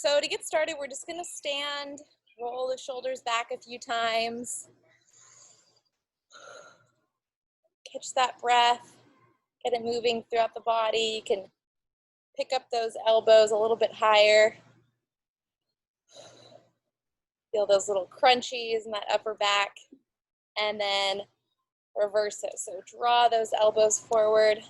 So to get started, we're just gonna stand, roll the shoulders back a few times. Catch that breath, get it moving throughout the body. You can pick up those elbows a little bit higher. Feel those little crunchies in that upper back, and then reverse it. So draw those elbows forward.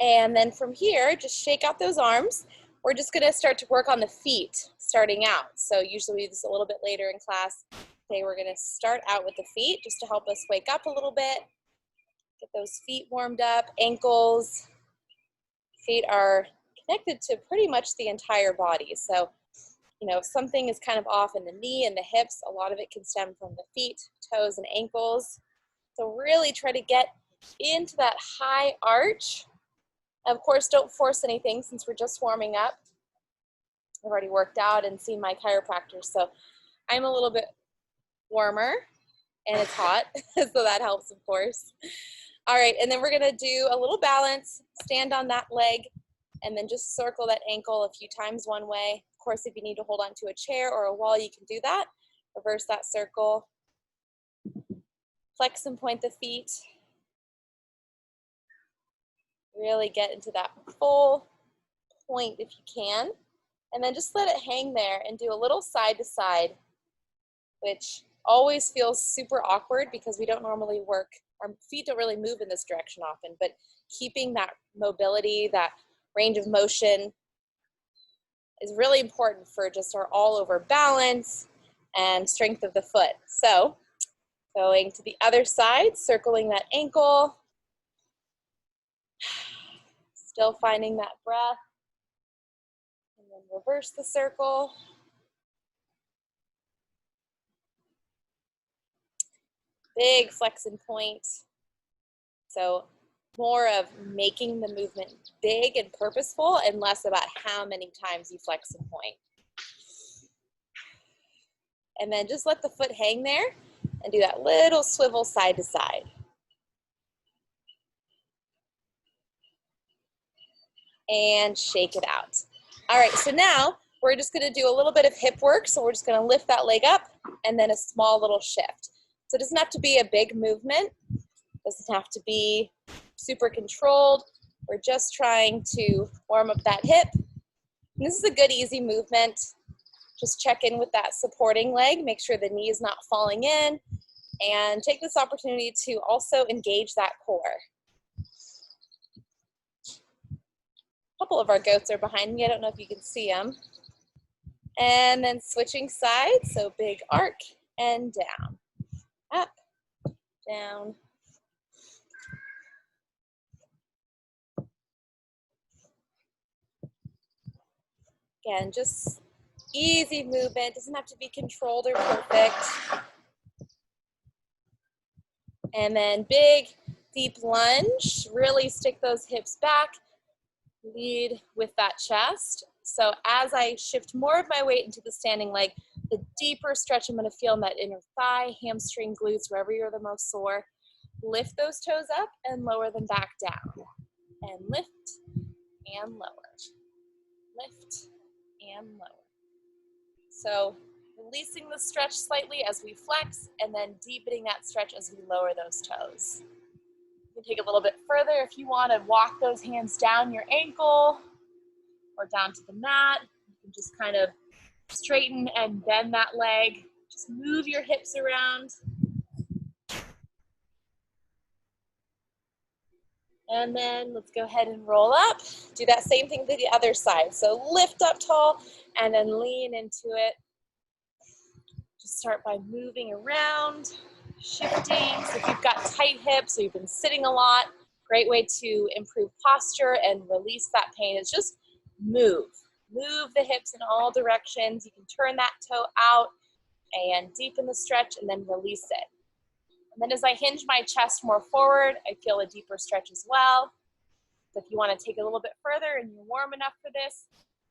And then from here, just shake out those arms. We're just gonna start to work on the feet starting out. So usually we do this a little bit later in class. Today we're gonna start out with the feet just to help us wake up a little bit. Get those feet warmed up, ankles. Feet are connected to pretty much the entire body. So, if something is kind of off in the knee and the hips, a lot of it can stem from the feet, toes, and ankles. So really try to get into that high arch. Of course, don't force anything since we're just warming up. I've already worked out and seen my chiropractor, so I'm a little bit warmer and it's hot, so that helps, of course. All right, and then we're gonna do a little balance, stand on that leg, and then just circle that ankle a few times one way. Of course, if you need to hold on to a chair or a wall, you can do that. Reverse that circle. Flex and point the feet. Really get into that full point if you can. And then just let it hang there and do a little side to side, which always feels super awkward because we don't normally work, our feet don't really move in this direction often, but keeping that mobility, that range of motion is really important for just our all over balance and strength of the foot. So going to the other side, circling that ankle, still finding that breath, and then reverse the circle. Big flex and point. So more of making the movement big and purposeful and less about how many times you flex and point. And then just let the foot hang there and do that little swivel side to side. And shake it out. All right, so now we're just gonna do a little bit of hip work. So we're just gonna lift that leg up and then a small little shift. So it doesn't have to be a big movement. It doesn't have to be super controlled. We're just trying to warm up that hip. And this is a good, easy movement. Just check in with that supporting leg, make sure the knee is not falling in, and take this opportunity to also engage that core. A couple of our goats are behind me. I don't know if you can see them. And then switching sides, so big arc and down. Up, down. Again, just easy movement, doesn't have to be controlled or perfect. And then big, deep lunge, really stick those hips back, lead with that chest. So as I shift more of my weight into the standing leg, the deeper stretch I'm gonna feel in that inner thigh, hamstring, glutes, wherever you're the most sore. Lift those toes up and lower them back down. And lift and lower. Lift and lower. So releasing the stretch slightly as we flex and then deepening that stretch as we lower those toes. You can take it a little bit further if you want to walk those hands down your ankle or down to the mat. You can just kind of straighten and bend that leg. Just move your hips around. And then let's go ahead and roll up. Do that same thing to the other side. So lift up tall and then lean into it. Just start by moving around, shifting. So if you've got tight hips or you've been sitting a lot, great way to improve posture and release that pain is just move. Move the hips in all directions. You can turn that toe out and deepen the stretch and then release it. And then as I hinge my chest more forward, I feel a deeper stretch as well. So if you want to take it a little bit further and you're warm enough for this,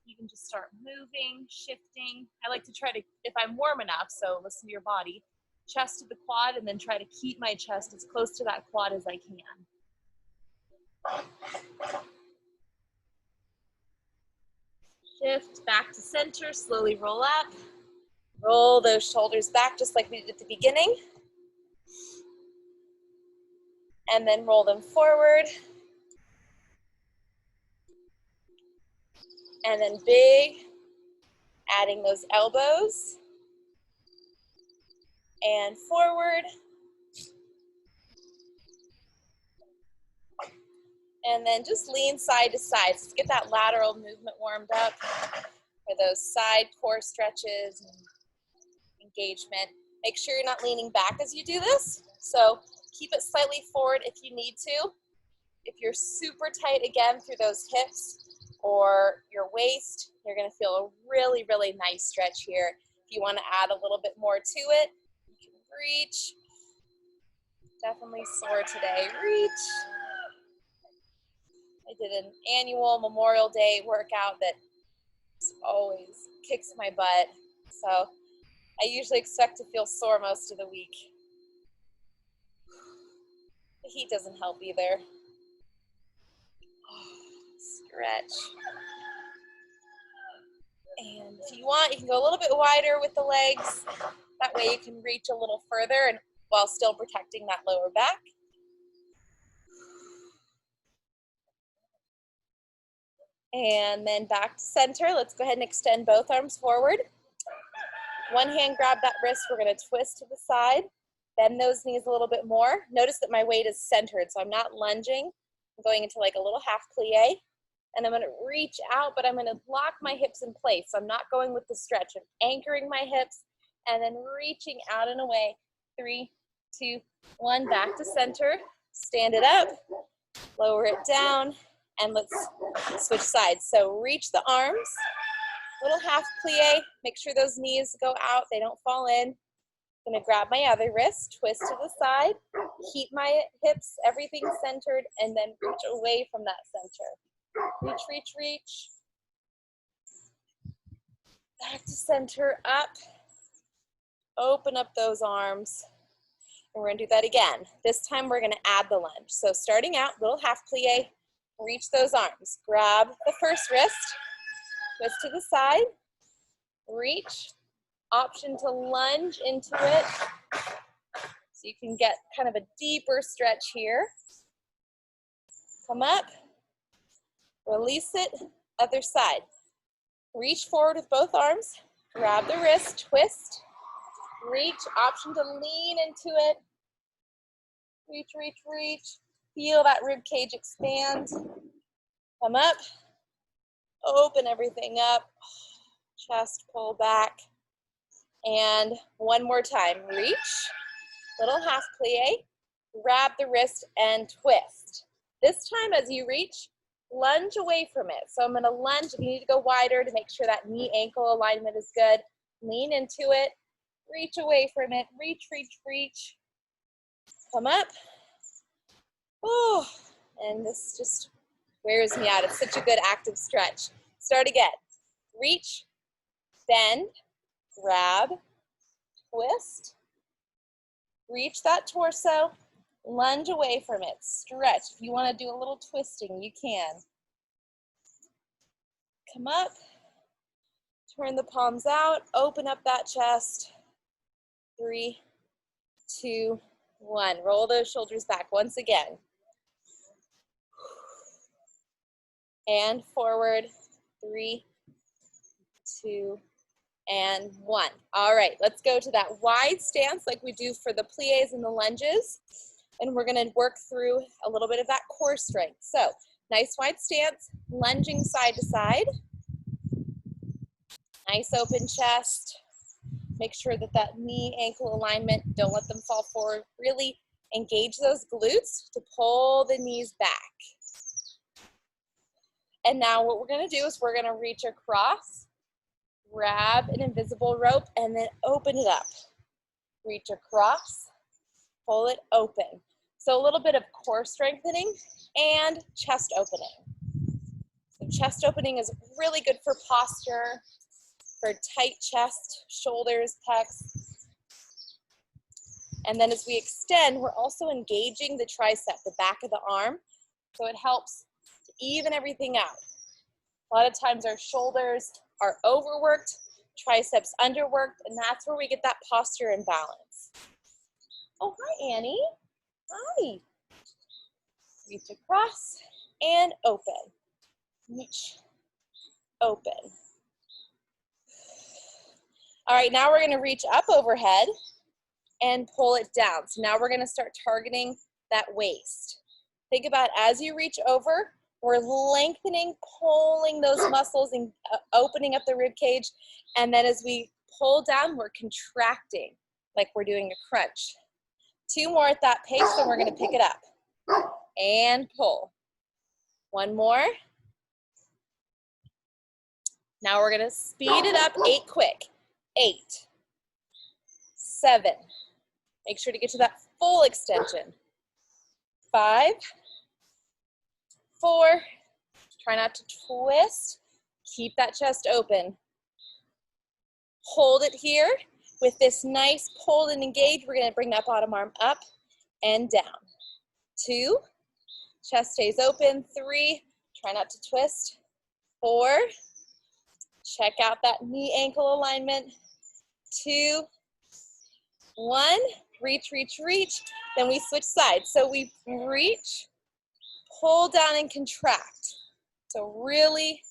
you can just start moving, shifting. I like to try to, if I'm warm enough, so listen to your body, chest to the quad, and then try to keep my chest as close to that quad as I can. Shift back to center, slowly roll up. Roll those shoulders back just like we did at the beginning. And then roll them forward. And then big, adding those elbows. And forward. And then just lean side to side. So get that lateral movement warmed up for those side core stretches and engagement. Make sure you're not leaning back as you do this. So keep it slightly forward if you need to. If you're super tight again through those hips or your waist, you're gonna feel a really, really nice stretch here. If you wanna add a little bit more to it, you can reach. Definitely sore today, reach. I did an annual Memorial Day workout that always kicks my butt. So I usually expect to feel sore most of the week. The heat doesn't help either. Stretch. And if you want, you can go a little bit wider with the legs. That way you can reach a little further and while still protecting that lower back. And then back to center. Let's go ahead and extend both arms forward. One hand grab that wrist. We're going to twist to the side. Bend those knees a little bit more. Notice that my weight is centered, so I'm not lunging. I'm going into like a little half plie. And I'm going to reach out, but I'm going to lock my hips in place. So I'm not going with the stretch. I'm anchoring my hips and then reaching out and away. 3, 2, 1. Back to center. Stand it up. Lower it down. And let's switch sides. So reach the arms, little half plie. Make sure those knees go out, they don't fall in. I'm gonna grab my other wrist, twist to the side, keep my hips, everything centered, and then reach away from that center. Reach, reach, reach. Back to center, up. Open up those arms. And we're gonna do that again. This time we're gonna add the lunge. So starting out, little half plie. Reach those arms. Grab the first wrist, twist to the side, reach, option to lunge into it. So you can get kind of a deeper stretch here. Come up, release it, other side. Reach forward with both arms, grab the wrist, twist, reach, option to lean into it. Reach, reach, reach. Feel that rib cage expand. Come up. Open everything up. Chest pull back. And one more time. Reach. Little half plie. Grab the wrist and twist. This time as you reach, lunge away from it. So I'm going to lunge. If you need to go wider to make sure that knee ankle alignment is good, lean into it. Reach away from it. Reach, reach, reach. Come up. Oh, and this just wears me out. It's such a good active stretch. Start again. Reach, bend, grab, twist, reach that torso, lunge away from it, stretch. If you want to do a little twisting, you can. Come up, turn the palms out, open up that chest. 3, 2, 1. Roll those shoulders back once again. And forward, 3, 2, and 1. All right, let's go to that wide stance like we do for the plies and the lunges. And we're gonna work through a little bit of that core strength. So, nice wide stance, lunging side to side. Nice open chest. Make sure that that knee ankle alignment, don't let them fall forward. Really engage those glutes to pull the knees back. And now what we're gonna do is we're gonna reach across, grab an invisible rope, and then open it up. Reach across, pull it open. So a little bit of core strengthening and chest opening. So chest opening is really good for posture, for tight chest, shoulders, pecs. And then as we extend, we're also engaging the tricep, the back of the arm, so it helps to even everything out. A lot of times our shoulders are overworked, triceps underworked, and that's where we get that posture imbalance. Oh, hi, Annie. Hi. Reach across and open. Reach, open. All right, now we're gonna reach up overhead and pull it down. So now we're gonna start targeting that waist. Think about as you reach over, we're lengthening, pulling those muscles and opening up the rib cage. And then as we pull down, we're contracting like we're doing a crunch. 2 more at that pace, then we're gonna pick it up. And pull. 1 more. Now we're gonna speed it up, 8 quick. 8, 7. Make sure to get to that full extension. 5, 4. Try not to twist. Keep that chest open. Hold it here. With this nice pull and engage, we're gonna bring that bottom arm up and down. 2, chest stays open. 3, try not to twist. 4, check out that knee ankle alignment. 2, 1, reach, reach, reach. Then we switch sides. So we reach, pull down and contract. So really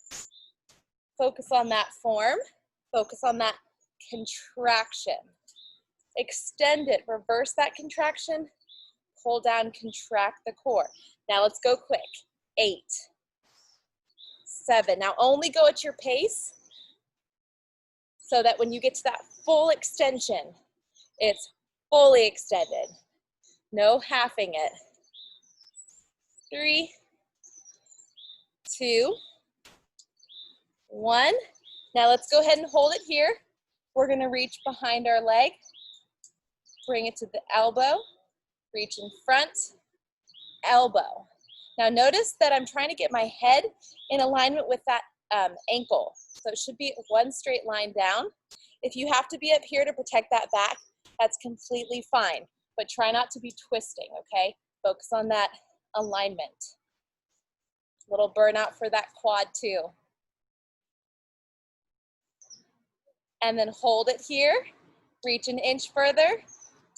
focus on that form, focus on that contraction. Extend it, reverse that contraction, pull down, contract the core. Now let's go quick. 8, 7. Now only go at your pace so that when you get to that full extension, it's fully extended. No halving it. 3, 2, 1. Now let's go ahead and hold it here. We're gonna reach behind our leg, bring it to the elbow, reach in front, elbow. Now notice that I'm trying to get my head in alignment with that ankle. So it should be 1 straight line down. If you have to be up here to protect that back, that's completely fine, but try not to be twisting, okay? Focus on that alignment. Little burnout for that quad too. And then hold it here, reach an inch further,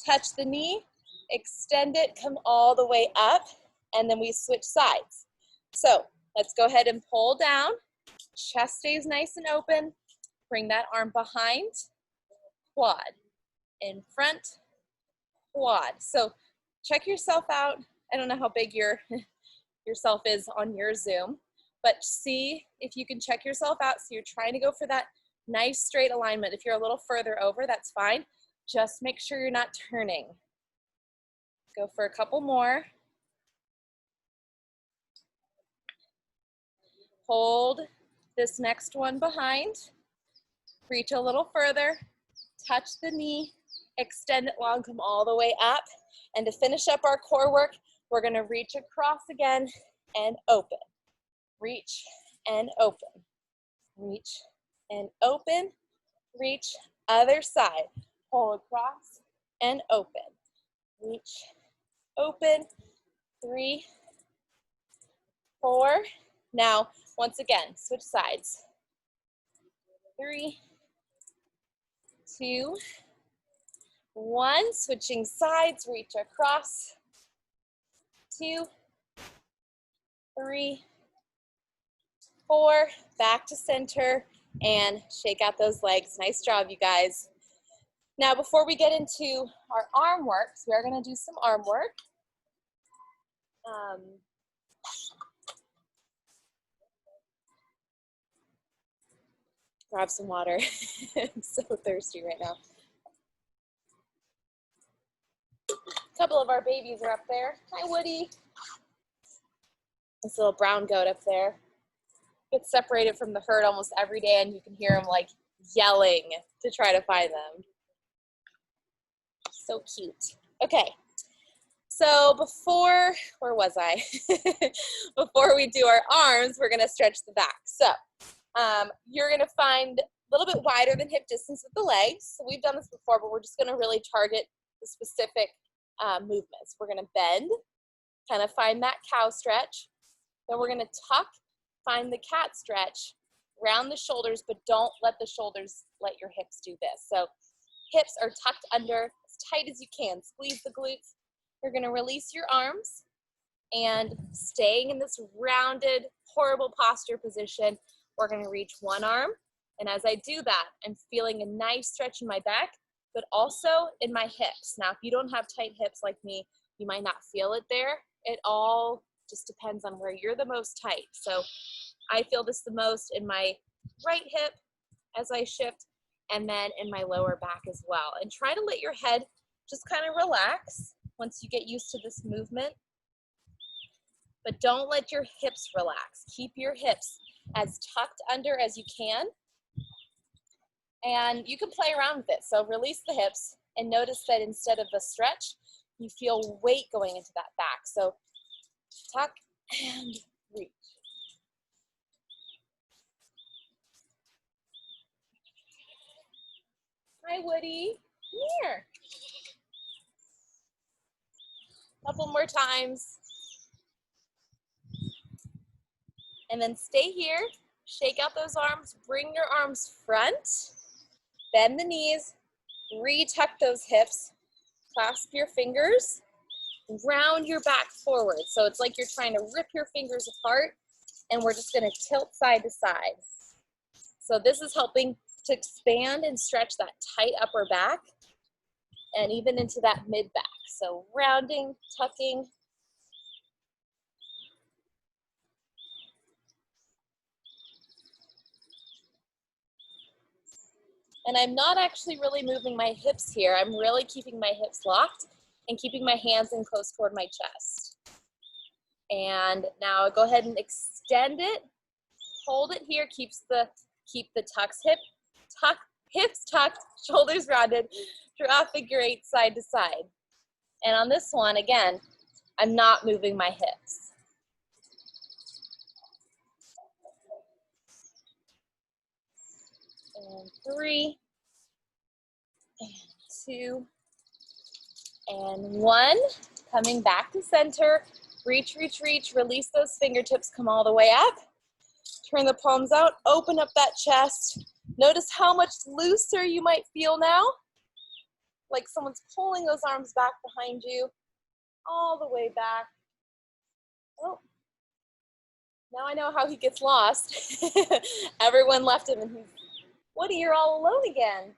touch the knee, extend it, come all the way up, and then we switch sides. So let's go ahead and pull down, chest stays nice and open, bring that arm behind, quad, in front, quad. So check yourself out. I don't know how big yourself is on your Zoom, but see if you can check yourself out. So you're trying to go for that nice straight alignment. If you're a little further over, that's fine. Just make sure you're not turning. Go for a couple more. Hold this next one behind. Reach a little further, touch the knee, extend it long, come all the way up. And to finish up our core work, we're gonna reach across again and open. Reach and open. Reach and open. Reach, other side. Pull across and open. Reach, open. 3, 4. Now, once again, switch sides. 3, 2, 1. Switching sides, reach across. 2, 3, 4. Back to center and shake out those legs. Nice job, you guys. Now, before we get into our arm work, so we are going to do some arm work. Grab some water. I'm so thirsty right now. A couple of our babies are up there. Hi, Woody. This little brown goat up there gets separated from the herd almost every day, and you can hear him like yelling to try to find them. So cute. Okay, so before, where was I? Before we do our arms, we're gonna stretch the back. So you're gonna find a little bit wider than hip distance with the legs. So we've done this before, but we're just gonna really target the specific movements. We're gonna bend, kind of find that cow stretch. Then we're gonna tuck, find the cat stretch, round the shoulders, but don't let the shoulders let your hips do this. So hips are tucked under as tight as you can. Squeeze the glutes. You're gonna release your arms and staying in this rounded, horrible posture position, we're gonna reach one arm. And as I do that, I'm feeling a nice stretch in my back, but also in my hips. Now, if you don't have tight hips like me, you might not feel it there. It all just depends on where you're the most tight. So I feel this the most in my right hip as I shift, and then in my lower back as well. And try to let your head just kind of relax once you get used to this movement. But don't let your hips relax. Keep your hips as tucked under as you can. And you can play around with it. So release the hips and notice that instead of the stretch, you feel weight going into that back. So tuck and reach. Hi, Woody. Come here. Couple more times. And then stay here. Shake out those arms. Bring your arms front. Bend the knees. Retuck those hips. Clasp your fingers. Round your back forward. So it's like you're trying to rip your fingers apart, and we're just going to tilt side to side. So this is helping to expand and stretch that tight upper back and even into that mid back. So rounding, tucking. And I'm not actually really moving my hips here. I'm really keeping my hips locked and keeping my hands in close toward my chest. And now go ahead and extend it. Hold it here. Keep the tucks, hips tucked, shoulders rounded. Draw figure 8 side to side. And on this one, again, I'm not moving my hips. And 3, and 2, and 1. Coming back to center. Reach, reach, reach. Release those fingertips. Come all the way up. Turn the palms out. Open up that chest. Notice how much looser you might feel now. Like someone's pulling those arms back behind you. All the way back. Oh. Now I know how he gets lost. Everyone left him and he's, Woody, you're all alone again.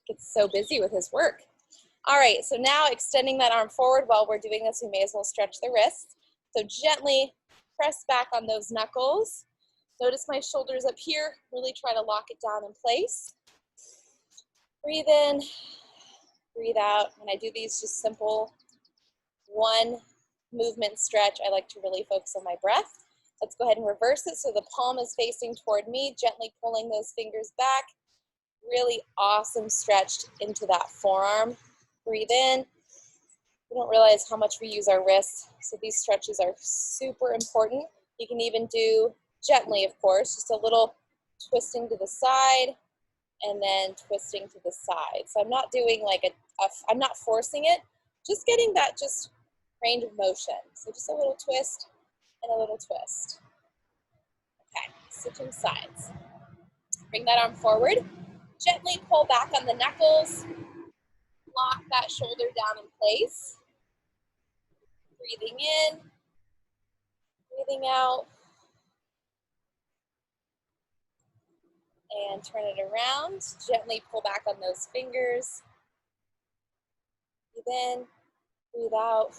Gets so busy with his work. All right, so now extending that arm forward while we're doing this, we may as well stretch the wrists. So gently press back on those knuckles. Notice my shoulders up here. Really try to lock it down in place. Breathe in, breathe out. When I do these just simple one movement stretch, I like to really focus on my breath. Let's go ahead and reverse it so the palm is facing toward me, gently pulling those fingers back. Really awesome stretch into that forearm. Breathe in. We don't realize how much we use our wrists, so these stretches are super important. You can even do gently, of course, just a little twisting to the side and then twisting to the side. So I'm not doing like I'm not forcing it, just getting that just range of motion. So just a little twist and a little twist. Okay, switching sides. Bring that arm forward. Gently pull back on the knuckles. Lock that shoulder down in place. Breathing in, breathing out. And turn it around. Gently pull back on those fingers. Breathe in, breathe out.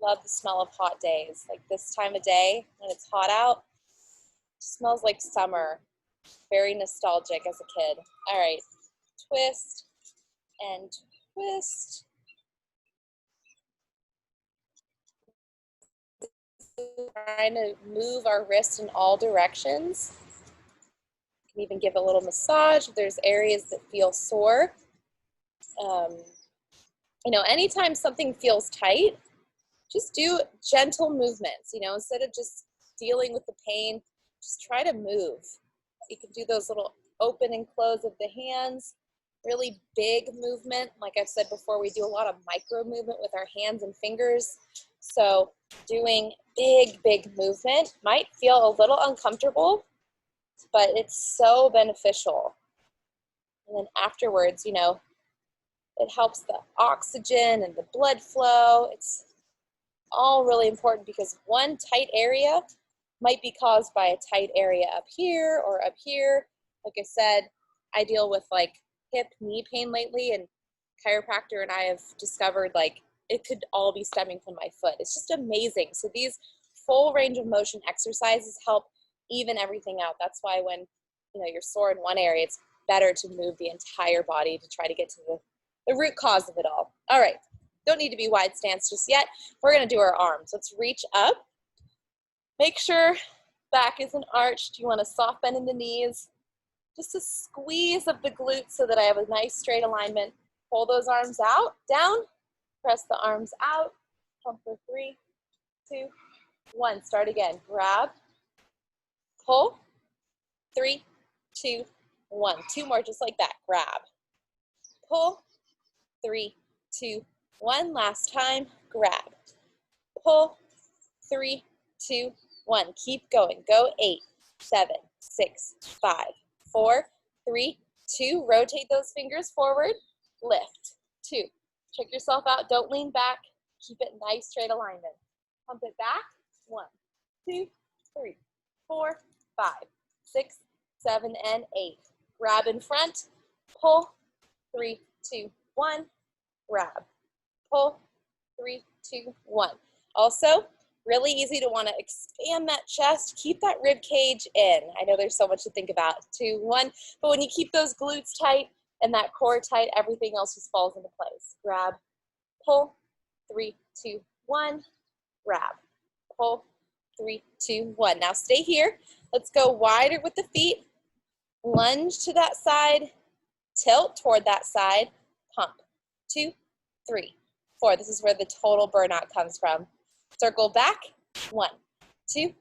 Love the smell of hot days. Like this time of day when it's hot out, it smells like summer. Very nostalgic as a kid. All right, twist and twist. Trying to move our wrists in all directions. You can even give a little massage if there's areas that feel sore. You know, anytime something feels tight, just do gentle movements. You know, instead of just dealing with the pain, just try to move. You can do those little open and close of the hands, really big movement. Like I've said before, we do a lot of micro movement with our hands and fingers. So doing big movement might feel a little uncomfortable, but it's so beneficial. And then afterwards, you know, it helps the oxygen and the blood flow. It's all really important because one tight area might be caused by a tight area up here or up here. Like I said, I deal with like hip, knee pain lately, and chiropractor and I have discovered like it could all be stemming from my foot. It's just amazing. So these full range of motion exercises help even everything out. That's why when, you know, you're sore in one area, it's better to move the entire body to try to get to the root cause of it all. All right, don't need to be wide stance just yet. We're gonna do our arms. Let's reach up. Make sure back isn't arched. You want a soft bend in the knees. Just a squeeze of the glutes so that I have a nice straight alignment. Pull those arms out, down, press the arms out. Pump for 3, 2, 1. Start again. Grab, pull, 3, 2, 1. 2 more just like that. Grab, pull, 3, 2, 1. Last time. Grab, pull, 3, 2, 1. Keep going. Go 8, 7, 6, 5, 4, 3, 2. Rotate those fingers forward. Lift. 2. Check yourself out. Don't lean back. Keep it nice, straight alignment. Pump it back. 1, 2, 3, 4, 5, 6, 7, and 8. Grab in front. Pull. 3, 2, 1. Grab. Pull. 3, 2, 1. Also, really easy to want to expand that chest. Keep that rib cage in. I know there's so much to think about. 2, 1. But when you keep those glutes tight and that core tight, everything else just falls into place. Grab, pull, 3, 2, 1. Grab, pull, 3, 2, 1. Now stay here. Let's go wider with the feet. Lunge to that side. Tilt toward that side. Pump. 2, 3, 4. This is where the total burnout comes from. Circle back. 1, 2,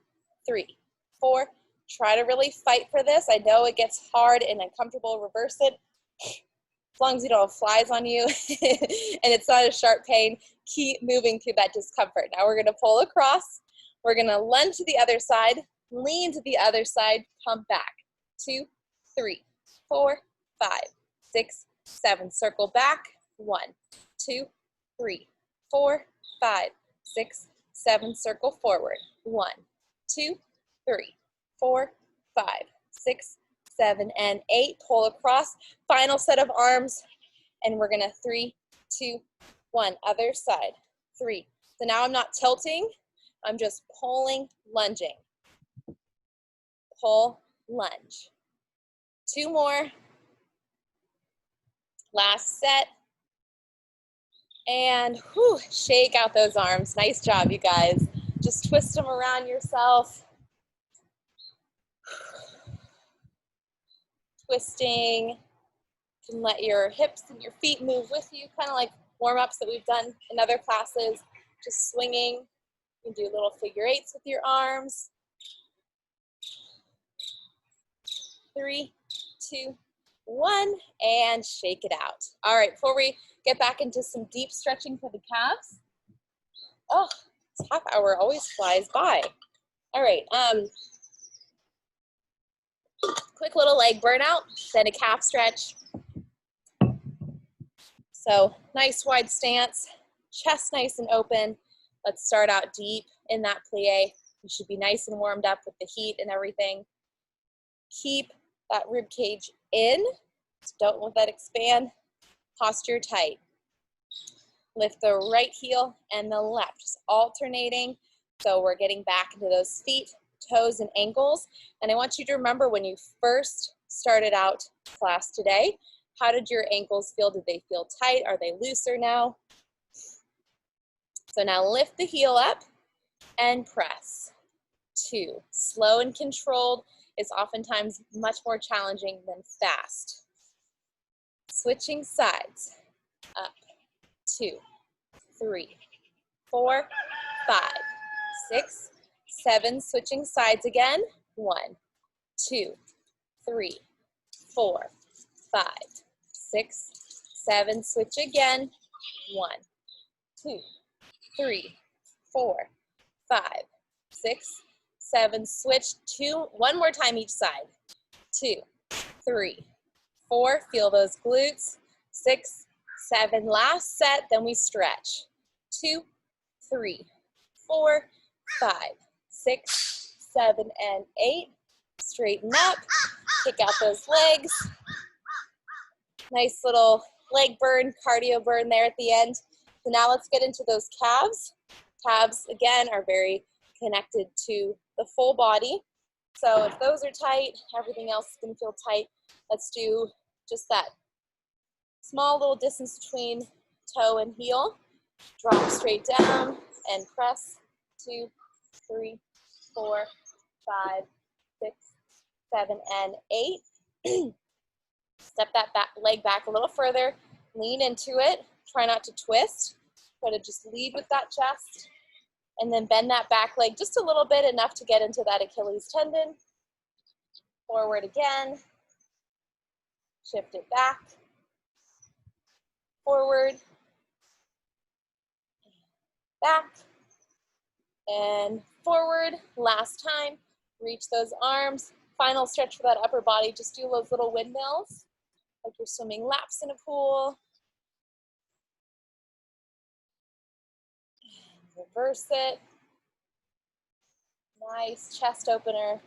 3, 4. Try to really fight for this. I know it gets hard and uncomfortable. Reverse it. As long as you don't have flies on you and it's not a sharp pain, keep moving through that discomfort. Now we're going to pull across. We're going to lunge to the other side, lean to the other side, pump back. 2, 3, 4, 5, 6, 7. Circle back. 1, 2, 3, 4, 5, 6, 7. Circle forward. 1, 2, 3, 4, 5, 6, 7, and 8. Pull across. Final set of arms. And we're going to 3, 2, 1. Other side. 3. So now I'm not tilting. I'm just pulling, lunging. Pull, lunge. 2 more. Last set. And whew, shake out those arms. Nice job, you guys. Just twist them around yourself. Twisting. You can let your hips and your feet move with you, kind of like warm-ups that we've done in other classes. Just swinging. You can do little figure 8s with your arms. 3, 2, 1, and shake it out. All right, before we get back into some deep stretching for the calves. Oh, this half hour always flies by. All right, quick little leg burnout, then a calf stretch. So nice wide stance, chest nice and open. Let's start out deep in that plie. You should be nice and warmed up with the heat and everything. Keep that rib cage in. Don't let that expand. Posture tight. Lift the right heel and the left, just alternating. So we're getting back into those feet, toes, and ankles. And I want you to remember when you first started out class today, how did your ankles feel? Did they feel tight? Are they looser now? So now lift the heel up and press. 2. Slow and controlled is oftentimes much more challenging than fast. Switching sides. Up. 2, 3, 4, 5, 6, 7. Switching sides again. 1, 2, 3, 4, 5, 6, 7, switch again. 1, 2, 3, 4, 5, 6, 7, switch. 2, one more time each side. 2, 3, 4, feel those glutes. 6, 7, last set, then we stretch. 2, 3, 4, 5, 6, 7, and 8. Straighten up, kick out those legs. Nice little leg burn, cardio burn there at the end. So now let's get into those calves. Calves, again, are very connected to the full body. So if those are tight, everything else is gonna feel tight. Let's do just that small little distance between toe and heel. Drop straight down and press. 2, 3, 4, 5, 6, 7, and 8. Step that leg back a little further. Lean into it. Try not to twist. Try to just lead with that chest. And then bend that back leg just a little bit, enough to get into that Achilles tendon. Forward again. Shift it back. Forward. Back. And forward. Last time. Reach those arms. Final stretch for that upper body. Just do those little windmills, like you're swimming laps in a pool. And reverse it. Nice chest opener.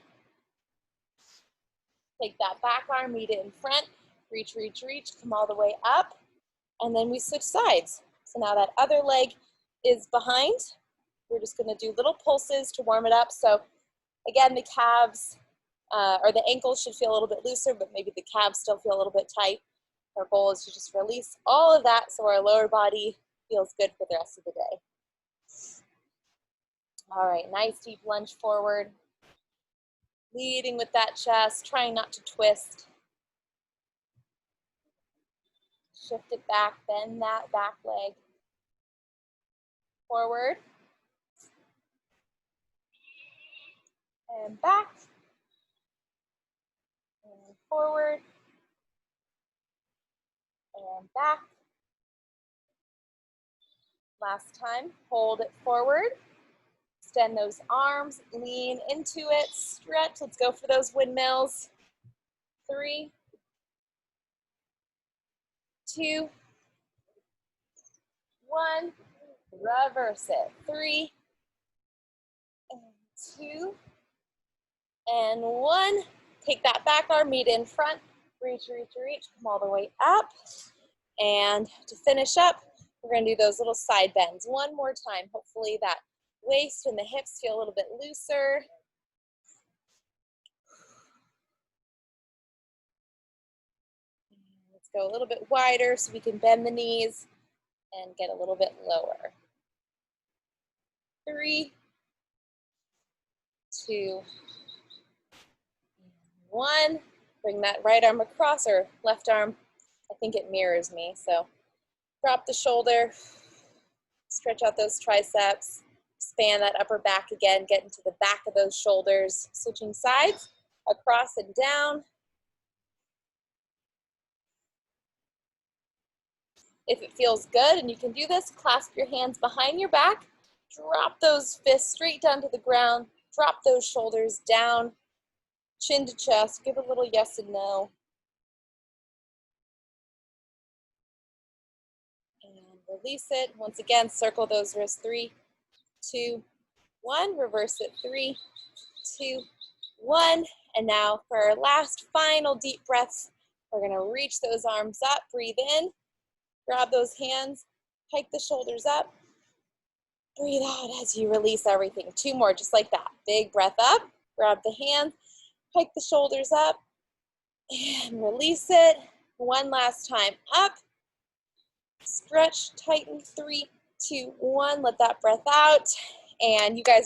Take that back arm, meet it in front. Reach, reach, reach, come all the way up. And then we switch sides. So now that other leg is behind. We're just gonna do little pulses to warm it up. So again, the calves or the ankles should feel a little bit looser, but maybe the calves still feel a little bit tight. Our goal is to just release all of that so our lower body feels good for the rest of the day. All right, nice deep lunge forward. Leading with that chest, trying not to twist. Shift it back, bend that back leg. Forward. And back. And forward. And back. Last time, hold it forward. Extend those arms, lean into it, stretch. Let's go for those windmills. 3, 2, 1. Reverse it. 3, and 2, and 1. Take that back arm, meet in front. Reach, reach, reach. Come all the way up. And to finish up, we're going to do those little side bends one more time. Hopefully that waist and the hips feel a little bit looser. Let's go a little bit wider so we can bend the knees and get a little bit lower. 3, 2, 1. Bring that right arm across, or left arm. I think it mirrors me, so drop the shoulder, stretch out those triceps, expand that upper back again, get into the back of those shoulders, switching sides, across and down. If it feels good and you can do this, clasp your hands behind your back, drop those fists straight down to the ground, drop those shoulders down, chin to chest, give a little yes and no. And release it. Once again, circle those wrists. 3, 2, 1. Reverse it. 3, 2, 1. And now for our last final deep breaths, we're going to reach those arms up, breathe in, grab those hands, hike the shoulders up, breathe out as you release everything. 2 more, just like that. Big breath up, grab the hands, hike the shoulders up, and release it. 1 last time, up, stretch, tighten, 3, 2, 1. Let that breath out, and you guys